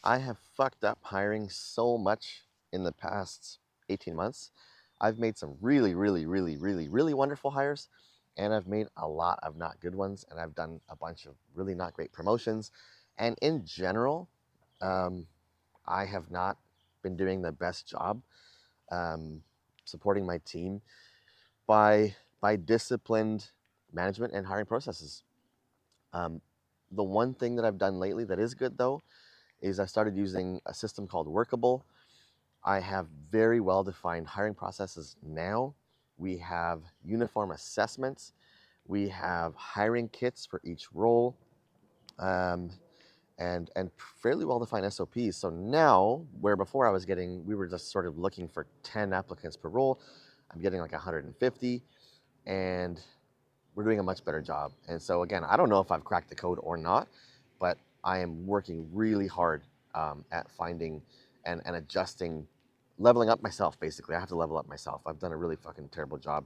I have fucked up hiring so much in the past 18 months. I've made some really wonderful hires, and I've made a lot of not good ones, and I've done a bunch of really not great promotions. And in general, um, I have not been doing the best job um, supporting my team by disciplined management and hiring processes. Um, the one thing that I've done lately that is good though is I started using a system called Workable. I have very well defined hiring processes now. We have uniform assessments. We have hiring kits for each role, um, and fairly well defined SOPs. So now, where before we were just sort of looking for 10 applicants per role, I'm getting like 150, and we're doing a much better job. And so again, I don't know if I've cracked the code or not, but I am working really hard at finding and adjusting, leveling up myself. Basically, I have to level up myself. I've done a really fucking terrible job